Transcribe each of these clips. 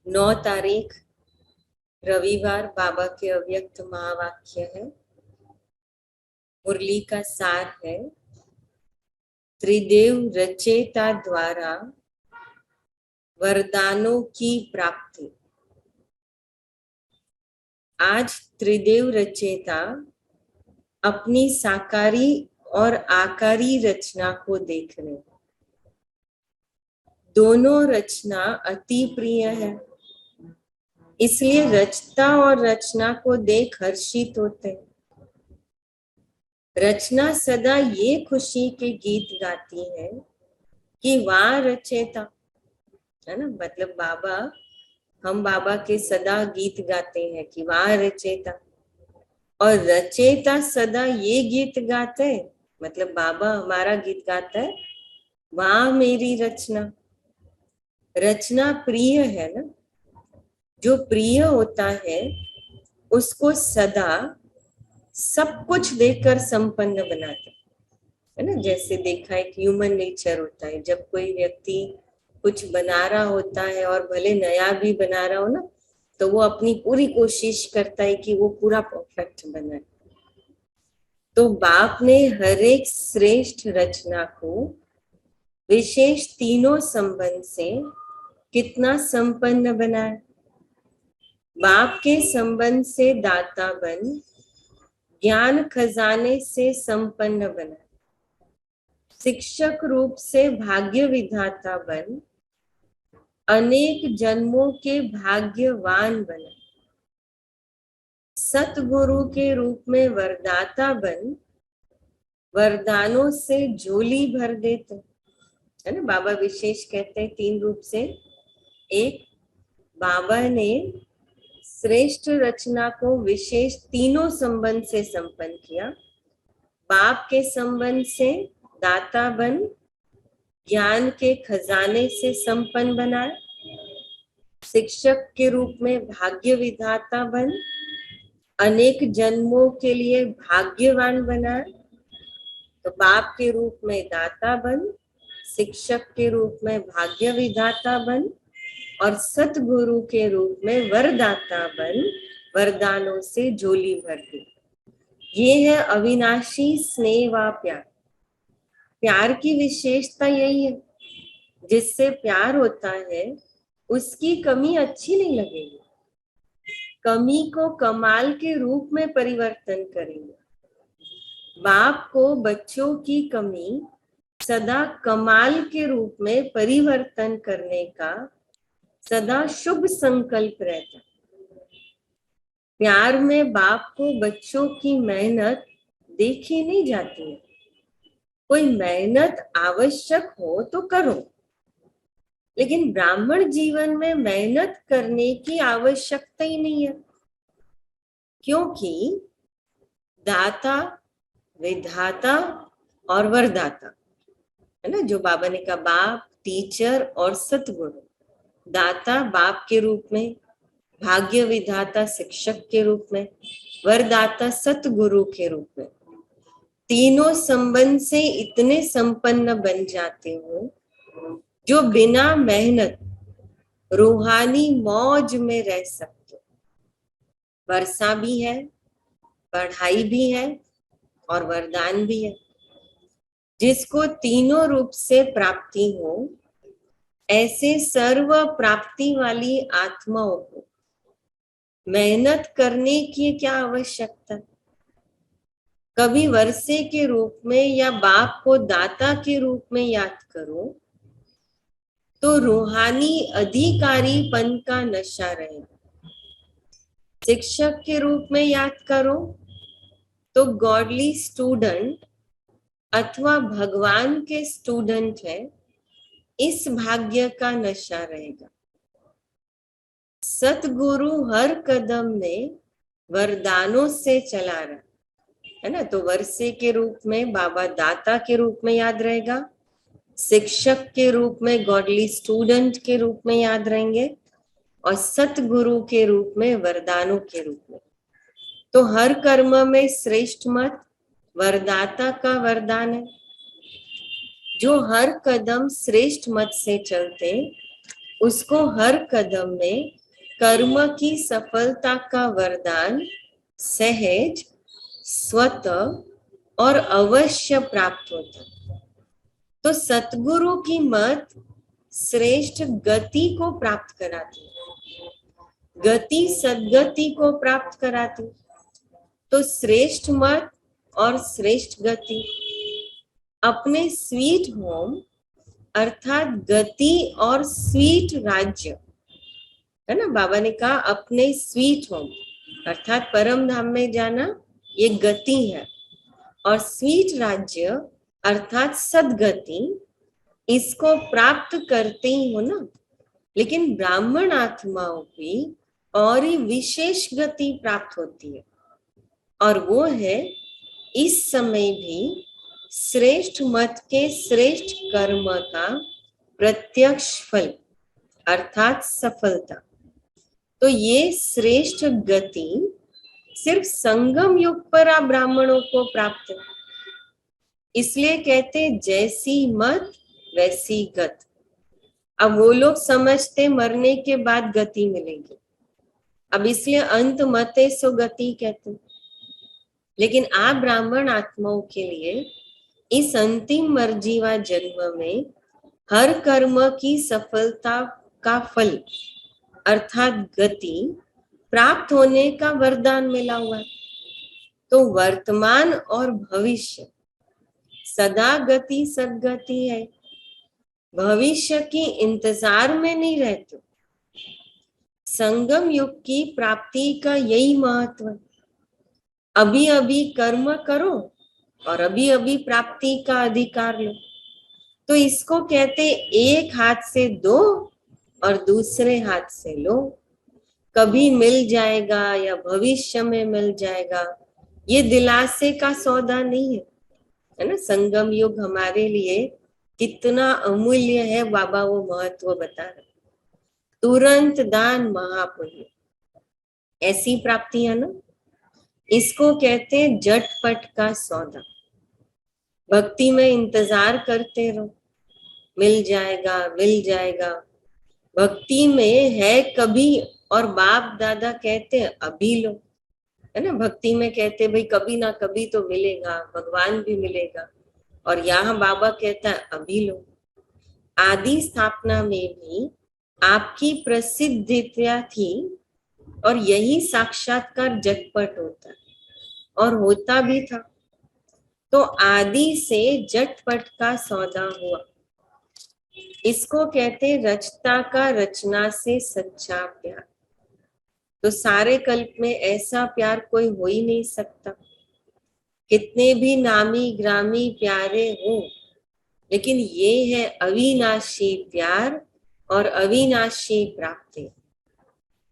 9 तारीख रविवार बाबा के अव्यक्त महावाक्य है। मुरली का सार है, त्रिदेव रचेता द्वारा वरदानों की प्राप्ति। आज त्रिदेव रचेता अपनी साकारी और आकारी रचना को देख रहे हैं। दोनों रचना अति प्रिय है, इसलिए रचता और रचना को देख हर्षित होते हैं। रचना सदा ये खुशी के गीत गाती है कि वाह रचेता, है ना। मतलब हम बाबा के सदा गीत गाते हैं कि वाह रचेता, और रचेता सदा ये गीत गाते हैं, मतलब बाबा हमारा गीत गाता है, वाह मेरी रचना। रचना प्रिय है ना, जो प्रिय होता है उसको सदा सब कुछ देकर संपन्न बनाते है ना। जैसे देखा एक ह्यूमन नेचर होता है, जब कोई व्यक्ति कुछ बना रहा होता है और भले नया भी बना रहा हो ना, तो वो अपनी पूरी कोशिश करता है कि वो पूरा परफेक्ट बनाए। तो बाप ने हर एक श्रेष्ठ रचना को विशेष तीनों संबंध से कितना संपन्न बनाया। बाप के संबंध से दाता बन, ज्ञान खजाने से संपन्न बना, शिक्षक रूप से भाग्य विधाता बन, अनेक जन्मों के भाग्यवान बना, सतगुरु के रूप में वरदाता बन, वरदानों से झोली भर देते है ना। बाबा विशेष कहते हैं 3 रूप से। एक, बाबा ने श्रेष्ठ रचना को विशेष तीनों संबंध से संपन्न किया। बाप के संबंध से दाता बन, ज्ञान के खजाने से संपन्न बनाए, शिक्षक के रूप में भाग्य विधाता बन, अनेक जन्मों के लिए भाग्यवान बनाए। तो बाप के रूप में दाता बन, शिक्षक के रूप में भाग्य विधाता बन, और सतगुरु के रूप में वरदाता बन, वरदानों से झोली भर दी। ये है अविनाशी स्नेह व प्यार। प्यार की विशेषता यही है, जिससे प्यार होता है उसकी कमी अच्छी नहीं लगेगी, कमी को कमाल के रूप में परिवर्तन करेंगे। बाप को बच्चों की कमी सदा कमाल के रूप में परिवर्तन करने का सदा शुभ संकल्प रहता। प्यार में बाप को बच्चों की मेहनत देखी नहीं जाती है। कोई मेहनत आवश्यक हो तो करो, लेकिन ब्राह्मण जीवन में मेहनत करने की आवश्यकता ही नहीं है, क्योंकि दाता, विधाता और वरदाता है ना। जो बाबा ने कहा, बाप, टीचर और सतगुरु। दाता बाप के रूप में, भाग्य विधाता शिक्षक के रूप में, वरदाता सतगुरु के रूप में। तीनों संबंध से इतने संपन्न बन जाते हो जो बिना मेहनत रूहानी मौज में रह सकते। वर्षा भी है, पढ़ाई भी है और वरदान भी है। जिसको तीनों रूप से प्राप्ति हो, ऐसे सर्व प्राप्ति वाली आत्माओं को मेहनत करने की क्या आवश्यकता। कभी वर्षे के रूप में या बाप को दाता के रूप में याद करो तो रूहानी अधिकारीपन का नशा रहेगा। शिक्षक के रूप में याद करो तो गॉडली स्टूडेंट अथवा भगवान के स्टूडेंट है, इस भाग्य का नशा रहेगा। सतगुरु हर कदम में वरदानों से चला रहा है ना। तो वर्षे के रूप में बाबा दाता के रूप में याद रहेगा, शिक्षक के रूप में गॉडली स्टूडेंट के रूप में याद रहेंगे, और सतगुरु के रूप में वरदानों के रूप में। तो हर कर्म में श्रेष्ठ मत वरदाता का वरदान है। जो हर कदम श्रेष्ठ मत से चलते उसको हर कदम में कर्म की सफलता का वरदान सहज, स्वतः और अवश्य प्राप्त होता। तो सतगुरु की मत श्रेष्ठ गति को प्राप्त कराती, गति सद्गति को प्राप्त कराती। तो श्रेष्ठ मत और श्रेष्ठ गति अपने स्वीट होम अर्थात गति और स्वीट राज्य, है ना। बाबा ने कहा अपने स्वीट होम अर्थात परम धाम में जाना, ये गति है, और स्वीट राज्य अर्थात सद्गति, इसको प्राप्त करते ही हो ना। लेकिन ब्राह्मण आत्माओं की और ही विशेष गति प्राप्त होती है, और वो है इस समय भी श्रेष्ठ मत के श्रेष्ठ कर्म का प्रत्यक्ष फल अर्थात सफलता। तो ये श्रेष्ठ गति सिर्फ संगम युग पर आप ब्राह्मणों को प्राप्त है, इसलिए कहते जैसी मत वैसी गत। अब वो लोग समझते मरने के बाद गति मिलेगी, अब इसलिए अंत मते सो गति कहते। लेकिन आप ब्राह्मण आत्माओं के लिए इस अंतिम मर्जीवा जन्म में हर कर्म की सफलता का फल अर्थात गति प्राप्त होने का वरदान मिला हुआ है। तो वर्तमान और भविष्य सदा गति सद्गति है, भविष्य की इंतजार में नहीं रहते। संगम युग की प्राप्ति का यही महत्व है। अभी अभी कर्म करो और अभी अभी प्राप्ति का अधिकार लो। तो इसको कहते एक हाथ से दो और दूसरे हाथ से लो, कभी मिल जाएगा या भविष्य में मिल जाएगा, ये दिलासे का सौदा नहीं है ना। संगम युग हमारे लिए कितना अमूल्य है, बाबा वो महत्व बता रहे। तुरंत दान महापुण्य, ऐसी प्राप्ति है ना। इसको कहते हैं झटपट का सौदा। भक्ति में इंतजार करते रहो, मिल जाएगा मिल जाएगा। भक्ति में है कभी, और बाप दादा कहते हैं अभी लो, है ना। भक्ति में कहते भाई कभी ना कभी तो मिलेगा, भगवान भी मिलेगा, और यहाँ बाबा कहता है अभी लो। आदि स्थापना में भी आपकी प्रसिद्धिया थी, और यही साक्षात्कार झटपट होता है, और होता भी था। तो आदि से झटपट का सौदा हुआ, इसको कहते रचता का रचना से सच्चा प्यार। तो सारे कल्प में ऐसा प्यार कोई हो ही नहीं सकता। कितने भी नामी ग्रामी प्यारे हो, लेकिन ये है अविनाशी प्यार और अविनाशी प्राप्ति।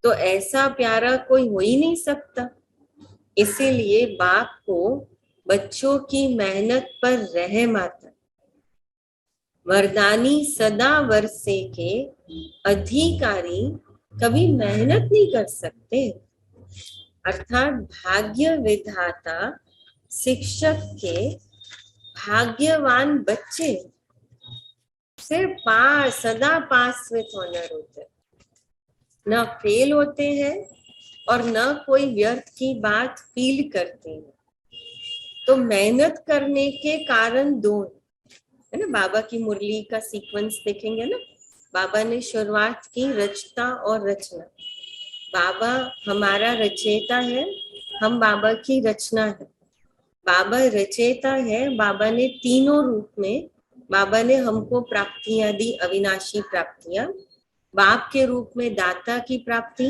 तो ऐसा प्यारा कोई हो ही नहीं सकता। इसीलिए बाप को बच्चों की मेहनत पर रहम आता। वरदानी सदा वर्षे के अधिकारी कभी मेहनत नहीं कर सकते, अर्थात भाग्य विधाता शिक्षक के भाग्यवान बच्चे सिर्फ सदा पास विथ ऑनर होते, न फेल होते हैं और न कोई व्यर्थ की बात फील करते हैं। तो मेहनत करने के कारण दो है ना। बाबा की मुरली का सीक्वेंस देखेंगे ना, बाबा ने शुरुआत की रचता और रचना। बाबा हमारा रचयिता है, हम बाबा की रचना है। बाबा रचयिता है, बाबा ने तीनों रूप में बाबा ने हमको प्राप्तियां दी, अविनाशी प्राप्तियां। बाप के रूप में दाता की प्राप्ति,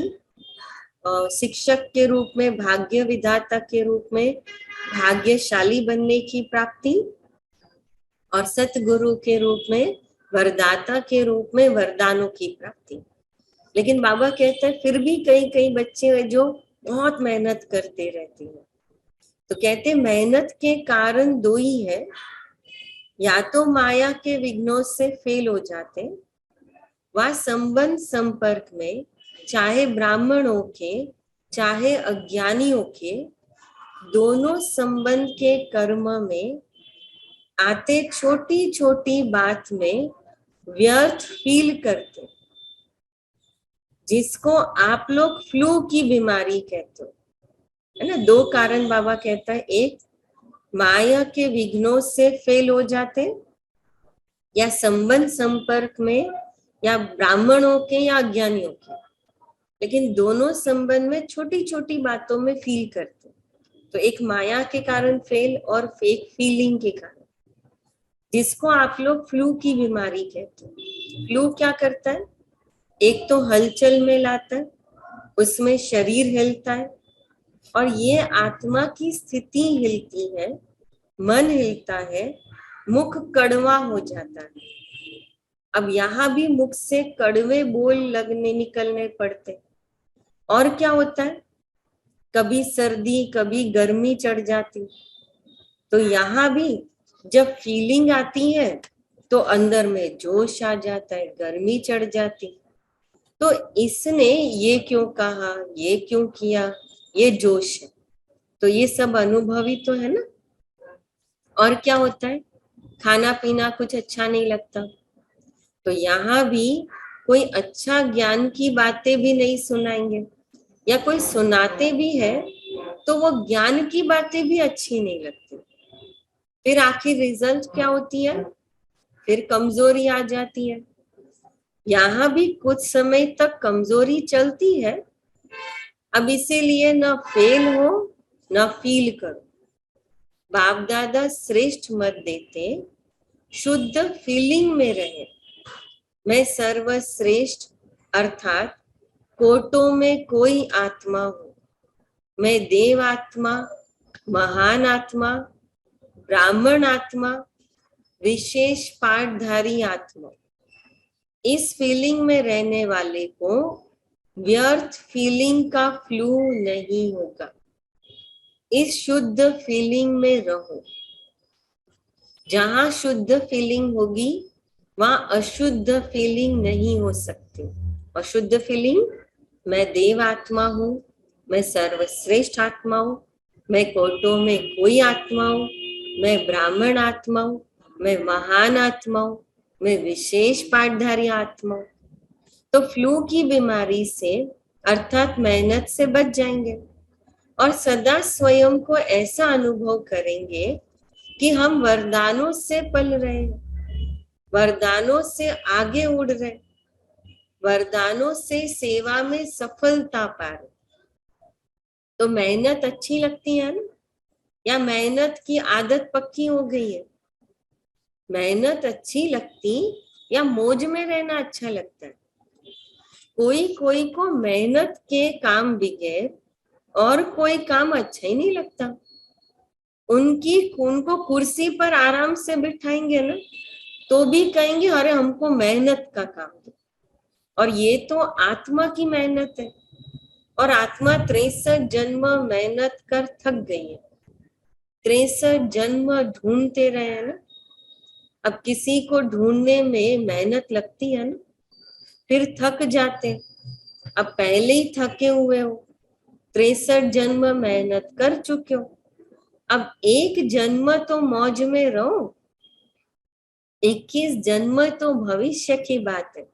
शिक्षक के रूप में भाग्य विधाता के रूप में भाग्यशाली बनने की प्राप्ति, और सतगुरु के रूप में वरदाता के रूप में वरदानों की प्राप्ति। लेकिन बाबा कहते हैं फिर भी कई बच्चे हैं जो बहुत मेहनत करते रहते हैं। तो कहते मेहनत के कारण दो ही है, या तो माया के विघ्नों से फेल हो जाते, व संबंध संपर्क में चाहे ब्राह्मणों के चाहे अज्ञानियों के, दोनों संबंध के कर्म में आते छोटी छोटी बात में व्यर्थ फील करते। जिसको आप लोग फ्लू की बीमारी कहते हो, है ना। दो कारण बाबा कहता है, एक माया के विघ्नों से फेल हो जाते, या संबंध संपर्क में, या ब्राह्मणों के या अज्ञानियों के, लेकिन दोनों संबंध में छोटी छोटी बातों में फील करते। तो एक माया के कारण फेल और फेक फीलिंग के कारण, जिसको आप लोग फ्लू की बीमारी कहते हैं। फ्लू क्या करता है? एक तो हलचल में लाता है, उसमें शरीर हिलता है, और ये आत्मा की स्थिति हिलती है, मन हिलता है, मुख कड़वा हो जाता है। अब यहाँ भी मुख से कड़वे बोल लगने निकलने पड़ते। और क्या होता है? कभी सर्दी कभी गर्मी चढ़ जाती। तो यहाँ भी जब फीलिंग आती है तो अंदर में जोश आ जाता है, गर्मी चढ़ जाती। तो इसने ये क्यों कहा, ये क्यों किया, ये जोश है। तो ये सब अनुभवी तो है ना। और क्या होता है? खाना पीना कुछ अच्छा नहीं लगता। तो यहाँ भी कोई अच्छा ज्ञान की बातें भी नहीं सुनाएंगे, या कोई सुनाते भी है तो वो ज्ञान की बातें भी अच्छी नहीं लगती। फिर आखिर रिजल्ट क्या होती है? फिर कमजोरी आ जाती है। यहाँ भी कुछ समय तक कमजोरी चलती है। अब इसीलिए न फेल हो न फील करो। बाप दादा श्रेष्ठ मत देते, शुद्ध फीलिंग में रहे। मैं सर्वश्रेष्ठ अर्थात कोटों में कोई आत्मा हूं। मैं देव आत्मा, महान आत्मा, ब्राह्मण आत्मा, विशेष पाठधारी आत्मा। इस फीलिंग में रहने वाले को व्यर्थ फीलिंग का फ्लू नहीं होगा। इस शुद्ध फीलिंग में रहो। जहां शुद्ध फीलिंग होगी वहां अशुद्ध फीलिंग नहीं हो सकती। अशुद्ध फीलिंग, मैं देव आत्मा हूं, मैं सर्वश्रेष्ठ आत्मा हूं, मैं कोटों में कोई आत्मा हूं, मैं ब्राह्मण आत्मा हूं, मैं महान आत्मा हूं, मैं विशेष पाठधारी आत्मा हूं। तो फ्लू की बीमारी से अर्थात मेहनत से बच जाएंगे और सदा स्वयं को ऐसा अनुभव करेंगे कि हम वरदानों से पल रहे, वरदानों से आगे उड़ रहे, वरदानों से सेवा में सफलता पा रहे। तो मेहनत अच्छी लगती है ना, या मेहनत की आदत पक्की हो गई है? मेहनत अच्छी लगती या मौज में रहना अच्छा लगता है? कोई कोई को मेहनत के काम बगैर और कोई काम अच्छा ही नहीं लगता। उनको कुर्सी पर आराम से बिठाएंगे ना तो भी कहेंगे अरे हमको मेहनत का काम दो। और ये तो आत्मा की मेहनत है, और आत्मा 63 जन्म मेहनत कर थक गई है। 63 जन्म ढूंढते रहे हैं ना। अब किसी को ढूंढने में मेहनत लगती है ना, फिर थक जाते। अब पहले ही थके हुए हो, 63 जन्म मेहनत कर चुके हो, अब एक जन्म तो मौज में रहो। 21 जन्म तो भविष्य की बात है,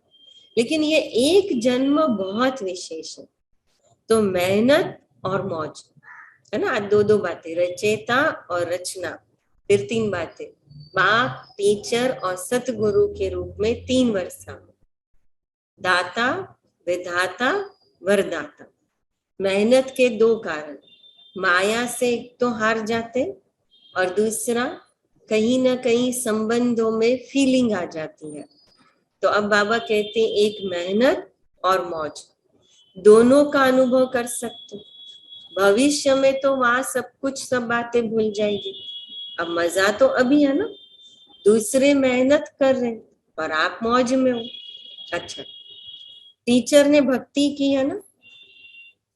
लेकिन ये एक जन्म बहुत विशेष है। तो मेहनत और मौज, है ना। दो दो बातें, रचेता और रचना, फिर 3 बातें, बाप, टीचर और सतगुरु के रूप में 3 वर्षा, दाता, विधाता, वरदाता। मेहनत के 2 कारण, माया से एक तो हार जाते और दूसरा कहीं ना कहीं संबंधों में फीलिंग आ जाती है। तो अब बाबा कहते हैं एक मेहनत और मौज दोनों का अनुभव कर सकते। भविष्य में तो वहां सब कुछ, सब बातें भूल जाएगी। अब मजा तो अभी है ना, दूसरे मेहनत कर रहे हैं और आप मौज में हो। अच्छा, टीचर ने भक्ति की है ना,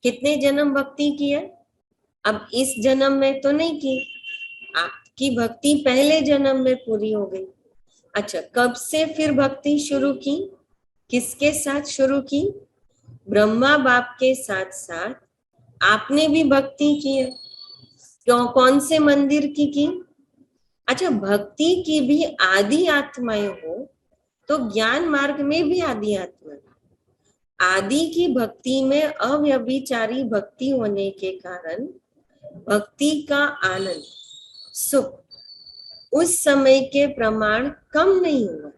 कितने जन्म भक्ति की है? अब इस जन्म में तो नहीं की, आपकी भक्ति पहले जन्म में पूरी हो गई। अच्छा, कब से फिर भक्ति शुरू की? किसके साथ शुरू की? ब्रह्मा बाप के साथ साथ आपने भी भक्ति की है। क्यों, कौन से मंदिर की? अच्छा, भक्ति की भी आदि आत्माएं हो तो ज्ञान मार्ग में भी आदि आत्मा। आदि की भक्ति में अव्यभिचारी भक्ति होने के कारण भक्ति का आनंद, सुख उस समय के प्रमाण कम नहीं हुआ।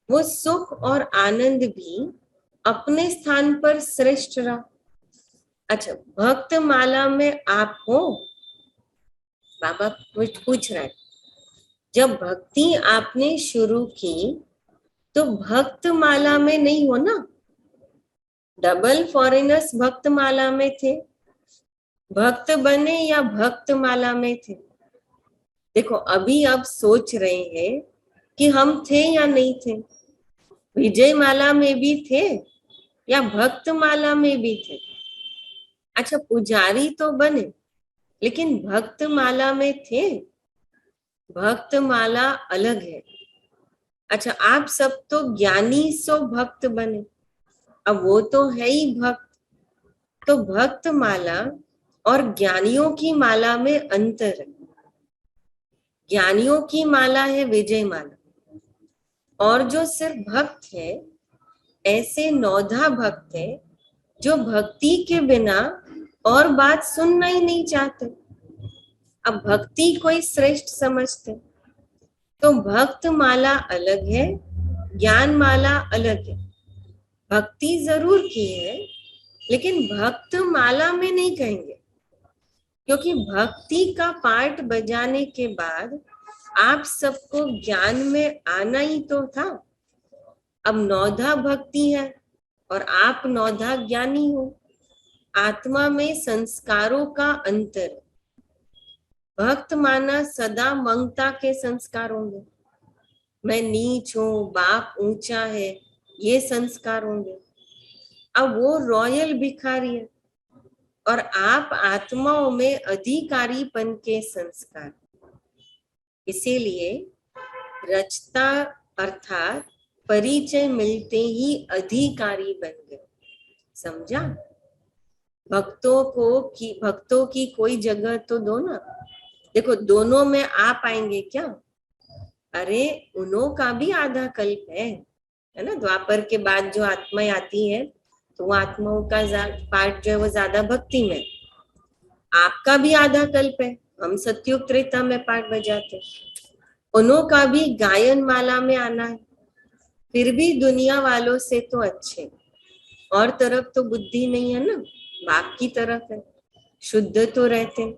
वो सुख और आनंद भी अपने स्थान पर श्रेष्ठ रहा। अच्छा, भक्त माला में आप हो, बाबा कुछ पूछ रहे हैं। जब भक्ति आपने शुरू की तो भक्त माला में नहीं हो ना, डबल फॉरेनर्स भक्त माला में थे, भक्त बने या भक्त माला में थे? देखो अभी आप सोच रहे हैं कि हम थे या नहीं थे, विजय माला में भी थे या भक्त माला में भी थे। अच्छा, पुजारी तो बने लेकिन भक्त माला में थे? भक्त माला अलग है। अच्छा, आप सब तो ज्ञानी सो भक्त बने, अब वो तो है ही भक्त। तो भक्त माला और ज्ञानियों की माला में अंतर है। ज्ञानियों की माला है विजय माला, और जो सिर्फ भक्त है, ऐसे नौधा भक्त है जो भक्ति के बिना और बात सुनना ही नहीं चाहते। अब भक्ति कोई श्रेष्ठ समझते, तो भक्त माला अलग है, ज्ञान माला अलग है। भक्ति जरूर की है लेकिन भक्त माला में नहीं कहेंगे, क्योंकि भक्ति का पार्ट बजाने के बाद आप सबको ज्ञान में आना ही तो था। अब नौधा भक्ति है और आप नौधा ज्ञानी हो, आत्मा में संस्कारों का अंतर है। भक्त माना सदा ममता के संस्कार होंगे, मैं नीच हूं, बाप ऊंचा है, ये संस्कार होंगे। अब वो रॉयल भिखारी है और आप आत्माओं में अधिकारीपन के संस्कार। इसीलिए रचता अर्थात परिचय मिलते ही अधिकारी बन गए, समझा? भक्तों की कोई जगह तो दो ना। देखो दोनों में आ पाएंगे क्या? अरे उन्हों का भी आधा कल्प है ना। द्वापर के बाद जो आत्माएं आती है तो वो आत्माओं का पार्ट जो है वो ज्यादा भक्ति में, आपका भी आधा कल्प है, हम सत्युग त्रेता में पार्ट बजाते। उन्हों का भी गायन माला में आना है, फिर भी दुनिया वालों से तो अच्छे। और तरफ तो बुद्धि नहीं है ना, बाप की तरफ है, शुद्ध तो रहते,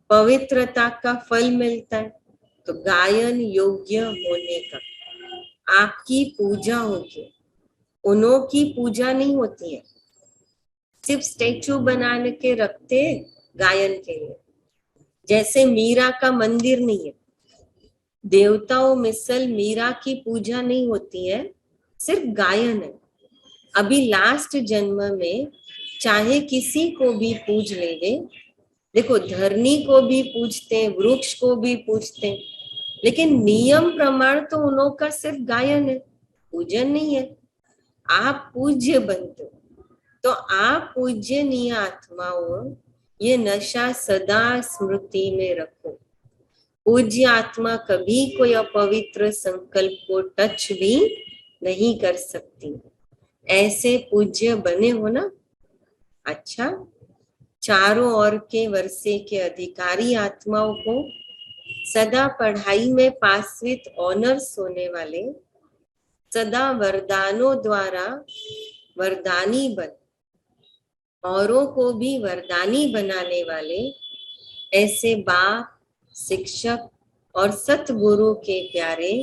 पवित्रता का फल मिलता है। तो गायन योग्य होने का आपकी पूजा होगी, उन्हों की पूजा नहीं होती है। सिर्फ स्टेचू बना के रखते गायन के लिए, जैसे मीरा का मंदिर नहीं है, देवताओं मिसल मीरा की पूजा नहीं होती है, सिर्फ गायन है। अभी लास्ट जन्म में चाहे किसी को भी पूज लेंगे, देखो धरनी को भी पूजते, वृक्ष को भी पूजते, लेकिन नियम प्रमाण तो उन्हों का सिर्फ गायन है, पूजन नहीं है। आप पूज्य बनते, तो आप पूज्यनीय आत्माओं, ये नशा सदा स्मृति में रखो। पूज्य आत्मा कभी कोई अपवित्र संकल्प को टच भी नहीं कर सकती, ऐसे पूज्य बने हो ना। अच्छा, चारों ओर के वर्षे के अधिकारी आत्माओं को सदा पढ़ाई में पासवित ऑनर्स होने वाले, सदा वरदानों द्वारा वरदानी बन, औरों को भी वरदानी बनाने वाले, ऐसे बाप, शिक्षक और सतगुरु के प्यारे,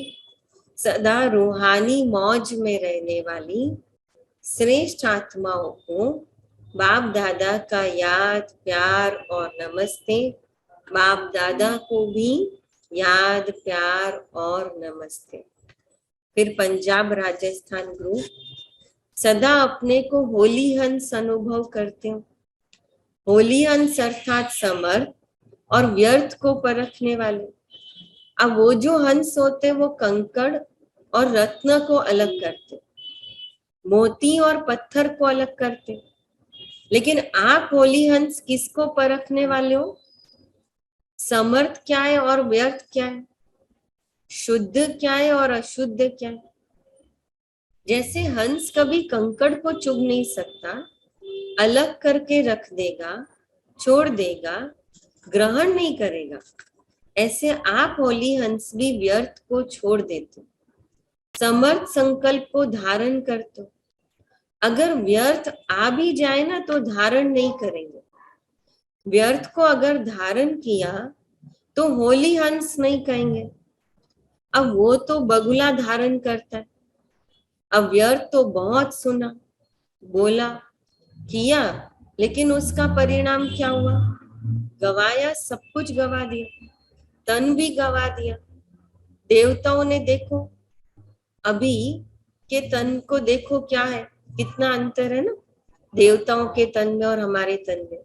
सदा रूहानी मौज में रहने वाली श्रेष्ठ आत्माओं को बाप दादा का याद, प्यार और नमस्ते। बाप दादा को भी याद, प्यार और नमस्ते। फिर पंजाब राजस्थान ग्रुप, सदा अपने को होली हंस अनुभव करते हो। होली हंस अर्थात समर्थ और व्यर्थ को परखने वाले। अब वो जो हंस होते वो कंकड़ और रत्न को अलग करते, मोती और पत्थर को अलग करते, लेकिन आप होली हंस किसको परखने वाले हो? समर्थ क्या है और व्यर्थ क्या है, शुद्ध क्या है और अशुद्ध क्या है। जैसे हंस कभी कंकड़ को चुभ नहीं सकता, अलग करके रख देगा, छोड़ देगा, ग्रहण नहीं करेगा, ऐसे आप होली हंस भी व्यर्थ को छोड़ देते, समर्थ संकल्प को धारण करते। अगर व्यर्थ आ भी जाए ना तो धारण नहीं करेंगे। व्यर्थ को अगर धारण किया तो होली हंस नहीं कहेंगे। अब वो तो बगुला धारण करता है। अब व्यर्थ तो बहुत सुना, बोला, किया, लेकिन उसका परिणाम क्या हुआ? गवाया, सब कुछ गवा दिया, तन भी गवा दिया। देवताओं ने देखो, अभी के तन को देखो क्या है, कितना अंतर है ना देवताओं के तन में और हमारे तन में।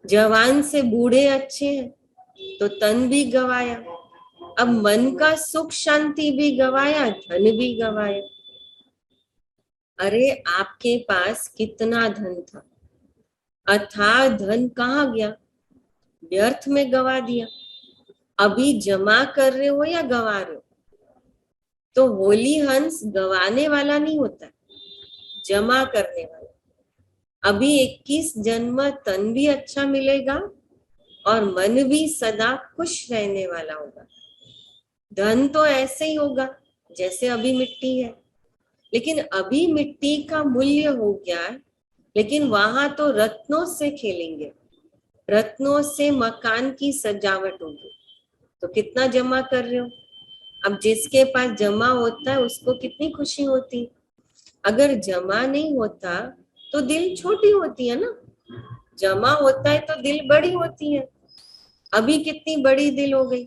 जवान से बूढ़े अच्छे हैं तो तन भी गवाया, अब मन का सुख शांति भी गवाया, धन भी गवाया। अरे आपके पास कितना धन था, अथाह धन कहाँ गया? व्यर्थ में गवा दिया। अभी जमा कर रहे हो या गवा रहे हो? तो होली हंस गवाने वाला नहीं होता, जमा करने वाला। अभी 21 जन्म तन भी अच्छा मिलेगा और मन भी सदा खुश रहने वाला होगा। धन तो ऐसे ही होगा जैसे अभी मिट्टी है, लेकिन अभी मिट्टी का मूल्य हो गया है, लेकिन वहां तो रत्नों से खेलेंगे, रत्नों से मकान की सजावट होगी। तो कितना जमा कर रहे हो? अब जिसके पास जमा होता है उसको कितनी खुशी होती। अगर जमा नहीं होता तो दिल छोटी होती है ना, जमा होता है तो दिल बड़ी होती है। अभी कितनी बड़ी दिल हो गई।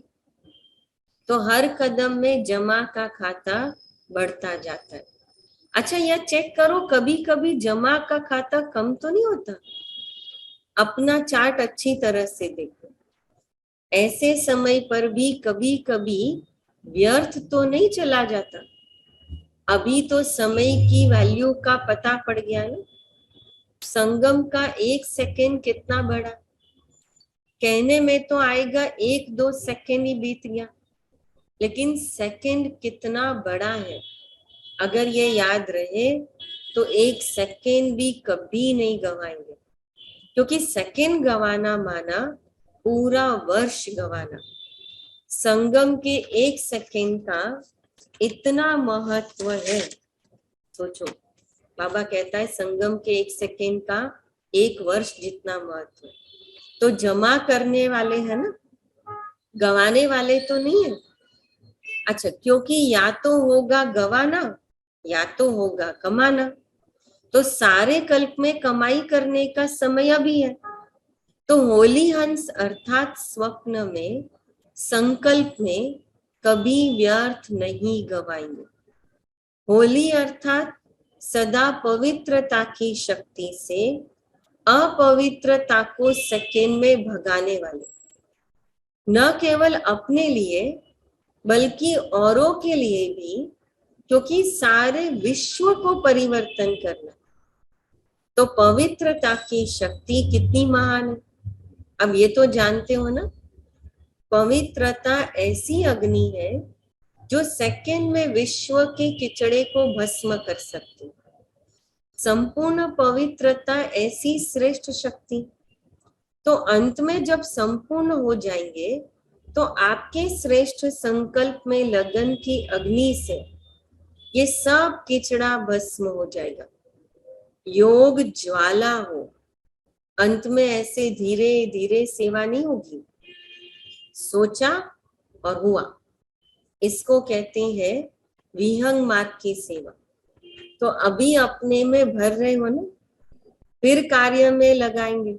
तो हर कदम में जमा का खाता बढ़ता जाता है। अच्छा, यह चेक करो, कभी कभी जमा का खाता कम तो नहीं होता? अपना चार्ट अच्छी तरह से देखो। ऐसे समय पर भी कभी कभी व्यर्थ तो नहीं चला जाता। अभी तो समय की वैल्यू का पता पड़ गया ना। संगम का 1 सेकेंड कितना बड़ा, कहने में तो आएगा 1-2 सेकेंड ही बीत गया, लेकिन सेकेंड कितना बड़ा है। अगर ये याद रहे तो 1 सेकेंड भी कभी नहीं गवाएंगे, क्योंकि सेकेंड गवाना माना पूरा वर्ष गवाना। संगम के 1 सेकेंड का इतना महत्व है। सोचो, बाबा कहता है संगम के 1 सेकेंड का 1 वर्ष जितना महत्व है। तो जमा करने वाले हैं ना, गवाने वाले तो नहीं है। अच्छा, क्योंकि या तो होगा गवाना या तो होगा कमाना, तो सारे कल्प में कमाई करने का समय अभी है। तो होली हंस अर्थात स्वप्न में, संकल्प में कभी व्यर्थ नहीं गवाएंगे। होली अर्थात सदा पवित्रता की शक्ति से अपवित्रता को सेकेंड में भगाने वाले, न केवल अपने लिए बल्कि औरों के लिए भी, क्योंकि सारे विश्व को परिवर्तन करना। तो पवित्रता की शक्ति कितनी महान है, अब ये तो जानते हो ना। पवित्रता ऐसी अग्नि है जो सेकेंड में विश्व के किचड़े को भस्म कर सकती। संपूर्ण पवित्रता ऐसी श्रेष्ठ शक्ति। तो अंत में जब संपूर्ण हो जाएंगे तो आपके श्रेष्ठ संकल्प में लगन की अग्नि से ये सब किचड़ा भस्म हो जाएगा। योग ज्वाला हो, अंत में ऐसे धीरे धीरे सेवा नहीं होगी, सोचा और हुआ। इसको कहते हैं विहंग मार्ग की सेवा। तो अभी अपने में भर रहे हो ना, फिर कार्य में लगाएंगे।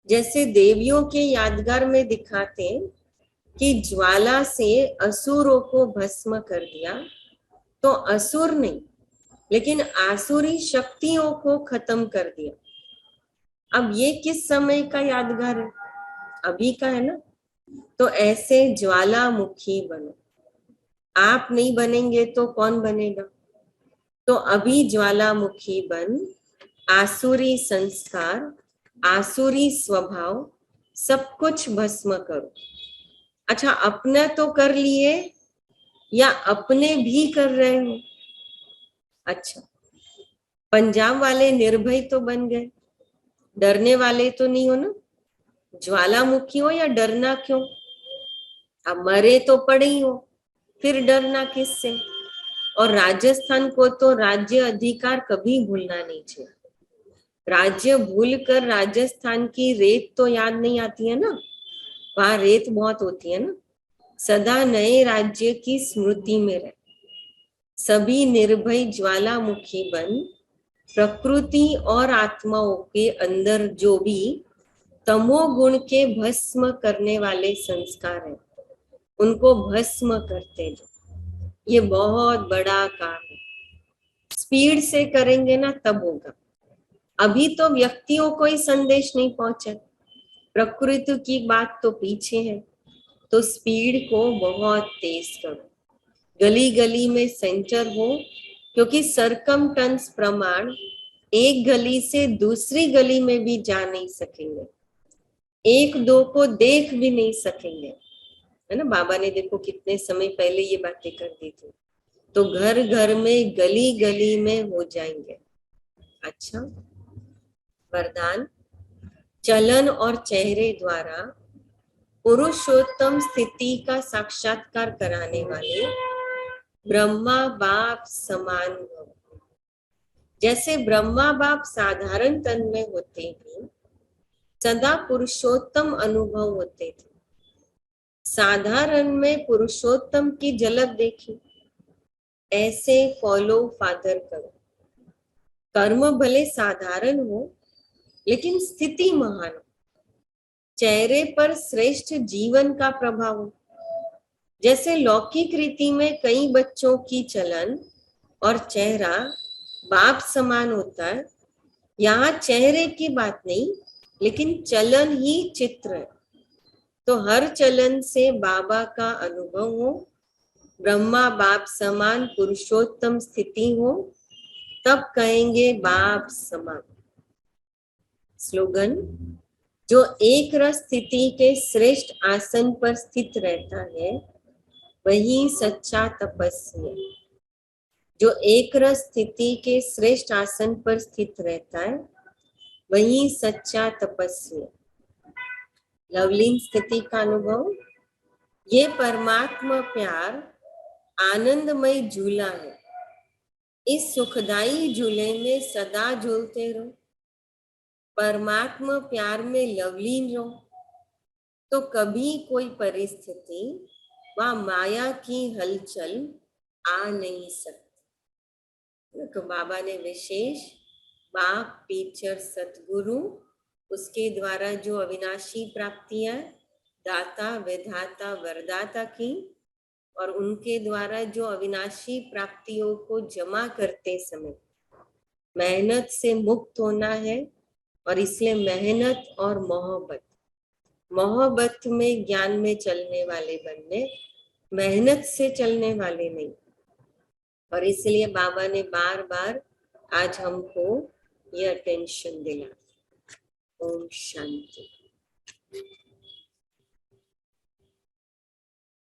जैसे देवियों के यादगार में दिखाते कि ज्वाला से असुरों को भस्म कर दिया, तो असुर नहीं लेकिन आसुरी शक्तियों को खत्म कर दिया। अब ये किस समय का यादगार है? अभी का है ना। तो ऐसे ज्वालामुखी बनो। आप नहीं बनेंगे तो कौन बनेगा? तो अभी ज्वालामुखी बन आसुरी संस्कार, आसुरी स्वभाव सब कुछ भस्म करो। अच्छा, अपना तो कर लिए या अपने भी कर रहे हो? अच्छा, पंजाब वाले निर्भय तो बन गए, डरने वाले तो नहीं हो ना? ज्वालामुखी हो या डरना क्यों? अब मरे तो पड़े ही हो, फिर डरना किससे? और राजस्थान को तो राज्य अधिकार कभी भूलना नहीं चाहिए। राज्य भूल कर राजस्थान की रेत तो याद नहीं आती है ना, वहां रेत बहुत होती है ना। सदा नए राज्य की स्मृति में रहे, सभी निर्भय ज्वालामुखी बन प्रकृति और आत्माओं के अंदर जो भी तमोगुण के भस्म करने वाले संस्कार हैं, उनको भस्म करते जाओ। ये बहुत बड़ा काम है, स्पीड से करेंगे ना तब होगा। अभी तो व्यक्तियों को ही संदेश नहीं पहुंचे, प्रकृति की बात तो पीछे है। तो स्पीड को बहुत तेज करो, गली गली में सेंटर हो, क्योंकि सरकमटेंस प्रमाण एक गली से दूसरी गली में भी जा नहीं सकेंगे, एक दो को देख भी नहीं सकेंगे, है ना। बाबा ने देखो कितने समय पहले ये बातें कर दी थी। तो घर घर में गली गली में हो जाएंगे। अच्छा, वरदान, चलन और चेहरे द्वारा पुरुषोत्तम स्थिति का साक्षात्कार कराने वाले ब्रह्मा बाप समान भव। जैसे ब्रह्मा बाप साधारण तन में होते भी सदा पुरुषोत्तम अनुभव होते थे, साधारण में पुरुषोत्तम की झलक देखी, ऐसे फॉलो फादर करो। कर्म भले साधारण हो लेकिन स्थिति महान हो, चेहरे पर श्रेष्ठ जीवन का प्रभाव हो। जैसे लौकिक रीति में कई बच्चों की चलन और चेहरा बाप समान होता है, यहाँ चेहरे की बात नहीं लेकिन चलन ही चित्र है। तो हर चलन से बाबा का अनुभव हो, ब्रह्मा बाप समान पुरुषोत्तम स्थिति हो, तब कहेंगे बाप समान। स्लोगन, जो एक रस स्थिति के श्रेष्ठ आसन पर स्थित रहता है वही सच्चा तपस्वी है। जो एक रस स्थिति के श्रेष्ठ आसन पर स्थित रहता है वही सच्चा तपस्वी है। लवलीन स्थिति का अनुभव, ये परमात्मा प्यार आनंदमय झूला है, इस सुखदाई झूले में सदा झूलते रहो। परमात्मा प्यार में लवलीन रहो तो कभी कोई परिस्थिति व माया की हलचल आ नहीं सकती। तो बाबा ने विशेष बाप टीचर सतगुरु, उसके द्वारा जो अविनाशी प्राप्तियां दाता विधाता वरदाता की, और उनके द्वारा जो अविनाशी प्राप्तियों को जमा करते समय मेहनत से मुक्त होना है, और इसलिए मेहनत और मोहब्बत में ज्ञान में चलने वाले बनने, मेहनत से चलने वाले नहीं। और इसलिए बाबा ने बार बार आज हमको ये अटेंशन दिला। ओम शांति।